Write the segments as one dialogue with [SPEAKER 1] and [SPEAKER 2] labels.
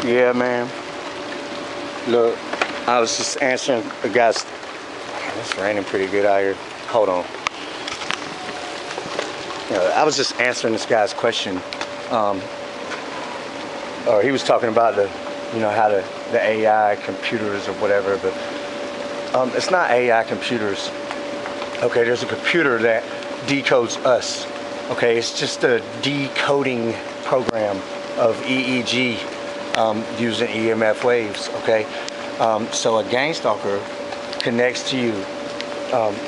[SPEAKER 1] Yeah, man. Look, I was just answering the guy's. Man, it's raining pretty good out here. Hold on. I was just answering this guy's question. Or he was talking about how the AI computers or whatever, but it's not AI computers. Okay, there's a computer that decodes us. Okay, it's just a decoding program of EEG using EMF waves. Okay, so a gang stalker connects to you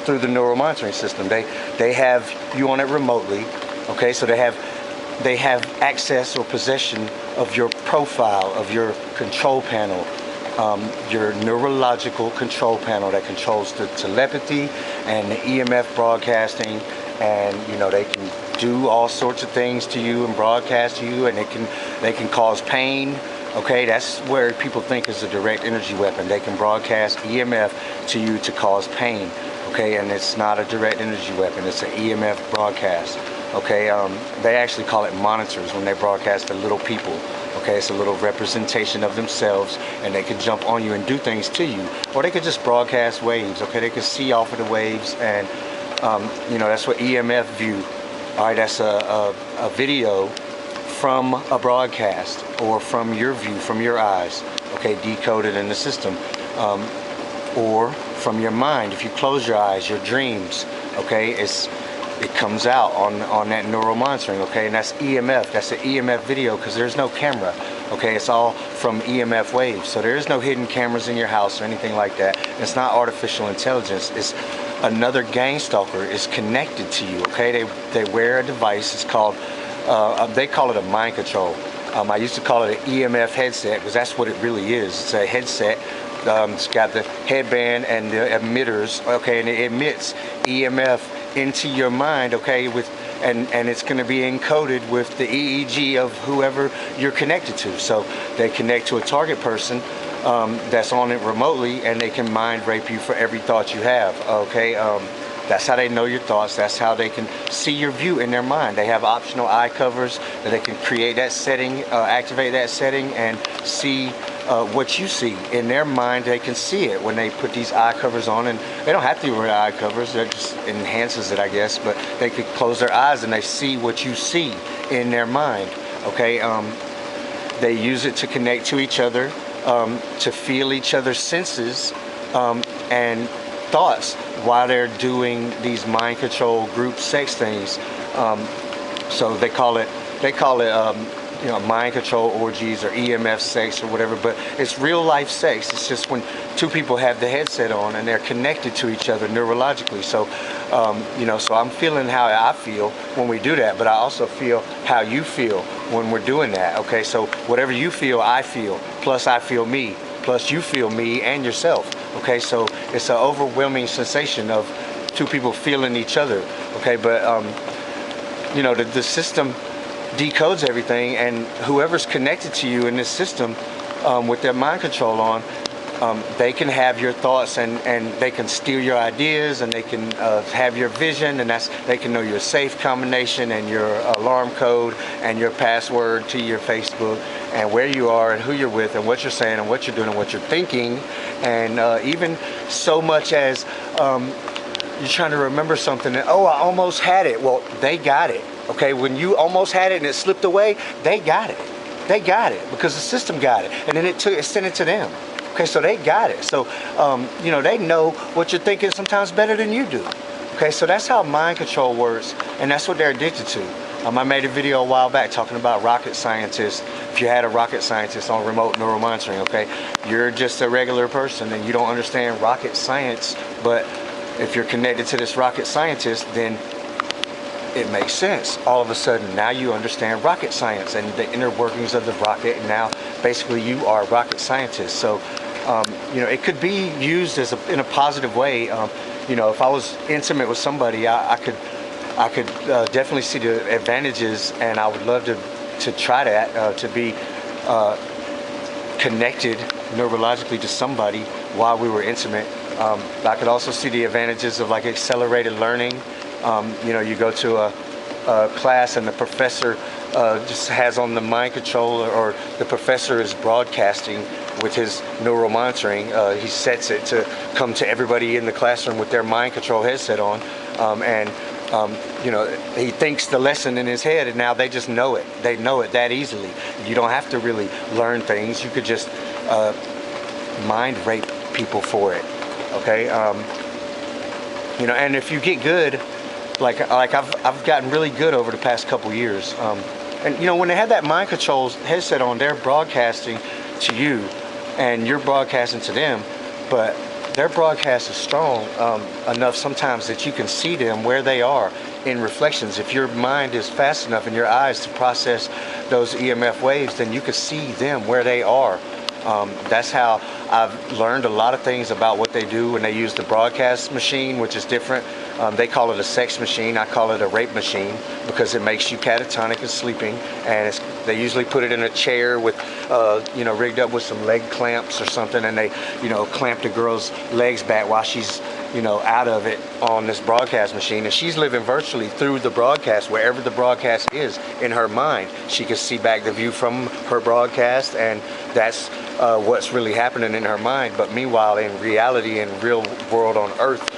[SPEAKER 1] through the neural monitoring system. They have you on it remotely. Okay, so they have access or possession of your profile, of your control panel, your neurological control panel that controls the telepathy and the EMF broadcasting, and they can do all sorts of things to you and broadcast to you, and they can cause pain. Okay, that's where people think is a direct energy weapon. They can broadcast EMF to you to cause pain. Okay, and it's not a direct energy weapon. It's an EMF broadcast. Okay, they actually call it monitors when they broadcast to little people. Okay, it's a little representation of themselves, and they could jump on you and do things to you, or they could just broadcast waves. Okay, they could see off of the waves, and that's what EMF view. All right, that's a video from a broadcast or from your view, from your eyes. Okay, decoded in the system, or from your mind. If you close your eyes, your dreams. Okay, it comes out on that neural monitoring. Okay, and that's EMF. That's an EMF video because there's no camera. Okay, it's all from EMF waves. So there is no hidden cameras in your house or anything like that. It's not artificial intelligence. It's another gang stalker is connected to you. Okay, they wear a device. It's called they call it a mind control. I used to call it an EMF headset because that's what it really is. It's a headset. It's got the headband and the emitters. Okay, and it emits EMF into your mind. Okay, and it's going to be encoded with the EEG of whoever you're connected to. So they connect to a target person that's on it remotely, and they can mind rape you for every thought you have. Okay, that's how they know your thoughts. That's how they can see your view in their mind. They have optional eye covers that they can create that setting, activate that setting, and see what you see in their mind. They can see it when they put these eye covers on, and they don't have to wear eye covers. That just enhances it, I guess. But they could close their eyes and they see what you see in their mind. Okay, they use it to connect to each other, to feel each other's senses and thoughts while they're doing these mind control group sex things. So they call it mind control orgies or EMF sex or whatever, but it's real life sex. It's just when two people have the headset on and they're connected to each other neurologically. So so I'm feeling how I feel when we do that, but I also feel how you feel when we're doing that. Okay, so whatever you feel, I feel, plus I feel me, plus you feel me and yourself. Okay, so it's an overwhelming sensation of two people feeling each other. Okay, but the system decodes everything, and whoever's connected to you in this system with their mind control on, they can have your thoughts, and they can steal your ideas, and they can have your vision, and they can know your safe combination and your alarm code and your password to your Facebook, and where you are and who you're with and what you're saying and what you're doing and what you're thinking, and even so much as you're trying to remember something and, oh, I almost had it. Well, they got it. Okay, when you almost had it and it slipped away, they got it. They got it because the system got it, and then it sent it to them. Okay, so they got it. So they know what you're thinking sometimes better than you do. Okay, so that's how mind control works, and that's what they're addicted to. I made a video a while back talking about rocket scientists. If you had a rocket scientist on remote neural monitoring, okay, you're just a regular person and you don't understand rocket science, but if you're connected to this rocket scientist, then it makes sense. All of a sudden, now you understand rocket science and the inner workings of the rocket, and now basically you are a rocket scientist. So, it could be used in a positive way. If I was intimate with somebody, I could definitely see the advantages, and I would love to try that, to be connected neurologically to somebody while we were intimate. I could also see the advantages of like accelerated learning. You go to a class and the professor just has on the mind control, or the professor is broadcasting with his neural monitoring. He sets it to come to everybody in the classroom with their mind control headset on, and you know, he thinks the lesson in his head, and now they just know it. They know it that easily. You don't have to really learn things. You could just mind rape people for it. Okay, you know, and if you get good, like I've gotten really good over the past couple years. And you know, when they have that mind control headset on, they're broadcasting to you, and you're broadcasting to them, but their broadcast is strong enough sometimes that you can see them where they are in reflections. If your mind is fast enough in your eyes to process those EMF waves, then you can see them where they are. That's how I've learned a lot of things about what they do when they use the broadcast machine, which is different. They call it a sex machine. I call it a rape machine because it makes you catatonic and sleeping. And they usually put it in a chair with, you know, rigged up with some leg clamps or something, and they, you know, clamp the girl's legs back while she's, you know, out of it on this broadcast machine. And she's living virtually through the broadcast, wherever the broadcast is in her mind. She can see back the view from her broadcast, and that's what's really happening in her mind. But meanwhile, in reality, in real world on Earth,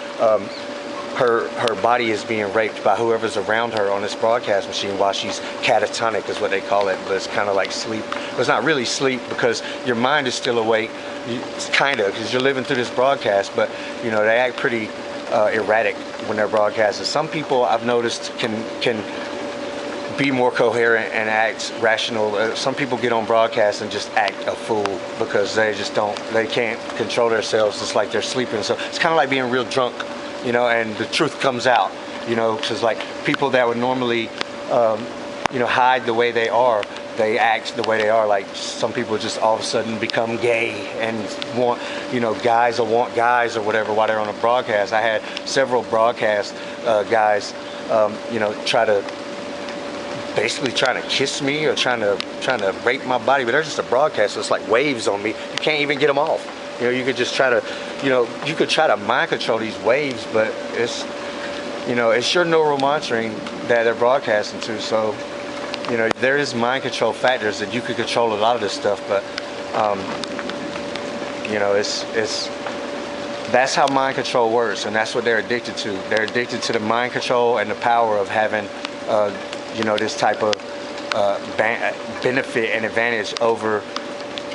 [SPEAKER 1] her body is being raped by whoever's around her on this broadcast machine while she's catatonic, is what they call it. But it's kind of like sleep. But it's not really sleep because your mind is still awake. It's kind of, because you're living through this broadcast. But you know, they act pretty erratic when they're broadcasting. Some people I've noticed can be more coherent and act rational. Some people get on broadcast and just act a fool because they can't control themselves. It's like they're sleeping. So it's kind of like being real drunk, you know, and the truth comes out, you know, because like people that would normally, you know, hide the way they are, they act the way they are. Like some people just all of a sudden become gay and want, you know, guys will want guys or whatever while they're on a broadcast. I had several broadcast guys, you know, basically trying to kiss me or trying to rape my body, but they're just a broadcast, so it's like waves on me. You can't even get them off. You know, you could just try to, you know, you could try to mind control these waves, but it's, you know, it's your neural monitoring that they're broadcasting to. So, you know, there is mind control factors that you could control a lot of this stuff, but, you know, that's how mind control works, and that's what they're addicted to. They're addicted to the mind control and the power of having, you know, this type of benefit and advantage over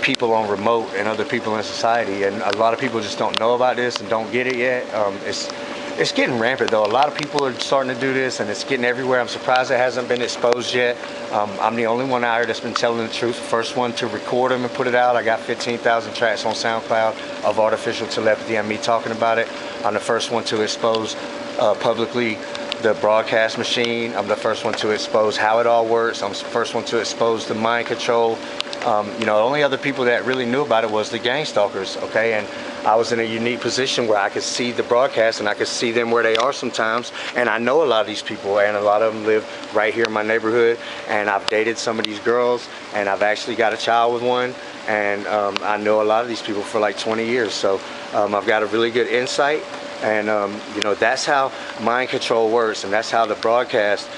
[SPEAKER 1] people on remote and other people in society. And a lot of people just don't know about this and don't get it yet. It's getting rampant though. A lot of people are starting to do this, and it's getting everywhere. I'm surprised it hasn't been exposed yet. I'm the only one out here that's been telling the truth. First one to record them and put it out. I got 15,000 tracks on SoundCloud of artificial telepathy and me talking about it. I'm the first one to expose publicly the broadcast machine. I'm the first one to expose how it all works. I'm the first one to expose the mind control. You know, the only other people that really knew about it was the gang stalkers, okay? And I was in a unique position where I could see the broadcast and I could see them where they are sometimes. And I know a lot of these people, and a lot of them live right here in my neighborhood. And I've dated some of these girls, and I've actually got a child with one. And I know a lot of these people for like 20 years. So I've got a really good insight. And you know, that's how mind control works, and that's how the broadcast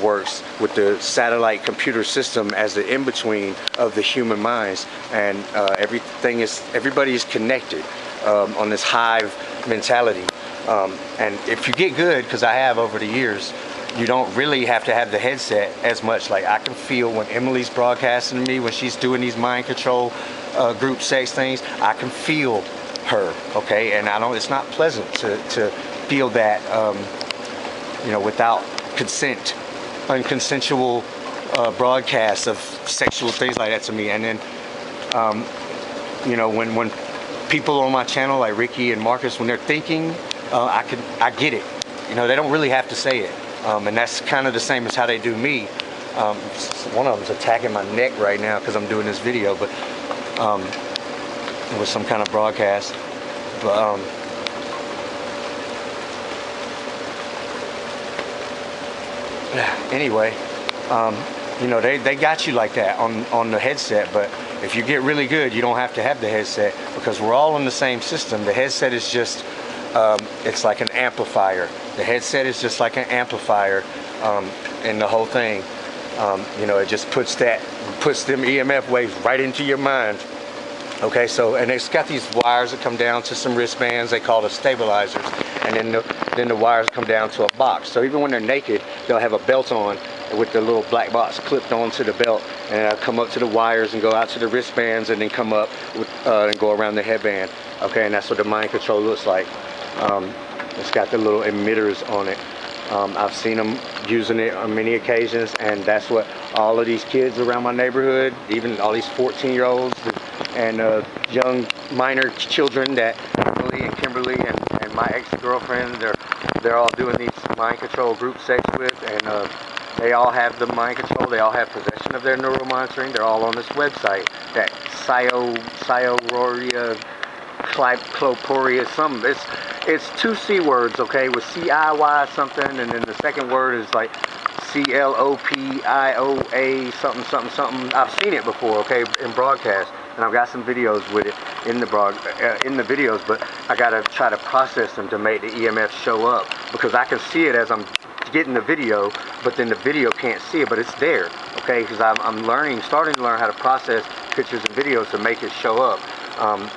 [SPEAKER 1] works with the satellite computer system as the in-between of the human minds. And everybody is connected on this hive mentality. And if you get good, because I have over the years, you don't really have to have the headset as much. Like I can feel when Emily's broadcasting to me, when she's doing these mind control group sex things, I can feel her, okay? And it's not pleasant to feel that, you know, without consent, unconsensual broadcasts of sexual things like that to me. And then, you know, when people on my channel like Ricky and Marcus, when they're thinking, I get it. You know, they don't really have to say it. And that's kind of the same as how they do me. One of them's attacking my neck right now because I'm doing this video, but with some kind of broadcast. But anyway, you know, they got you like that on the headset. But if you get really good, you don't have to have the headset, because we're all in the same system. The headset is just it's like an amplifier. The headset is just like an amplifier in the whole thing. You know, it just puts them EMF waves right into your mind. Okay, so, and it's got these wires that come down to some wristbands, they call the stabilizers, and then the wires come down to a box. So even when they're naked, they'll have a belt on with the little black box clipped onto the belt, and it'll come up to the wires and go out to the wristbands, and then come up with, and go around the headband. Okay, and that's what the mind control looks like. It's got the little emitters on it. I've seen them using it on many occasions, and that's what all of these kids around my neighborhood, even all these 14-year-olds and young minor children that Emily and Kimberly and my ex-girlfriend, they're all doing these mind control group sex with, and they all have the mind control. They all have possession of their neuromonitoring. They're all on this website, that Cyoria Cloporia, something. It's two C words, okay, with CIY something, and then the second word is like CLOPIOA something something something. I've seen it before, okay, in broadcast, and I've got some videos with it in the videos, but I gotta try to process them to make the EMF show up, because I can see it as I'm getting the video, but then the video can't see it, but it's there, okay, because I'm starting to learn how to process pictures and videos to make it show up.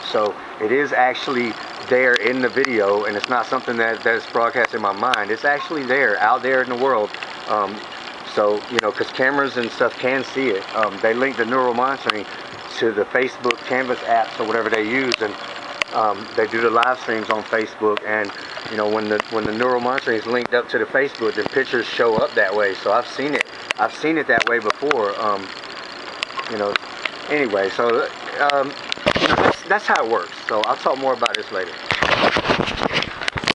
[SPEAKER 1] So it is actually there in the video, and it's not something that's broadcast in my mind. It's actually there, out there in the world. So, you know, because cameras and stuff can see it. They link the neural monitoring to the Facebook Canvas apps or whatever they use, and they do the live streams on Facebook. And you know, when the neural monitoring is linked up to the Facebook, the pictures show up that way. So I've seen it that way before. You know, anyway, so you know, that's how it works. So I'll talk more about this later.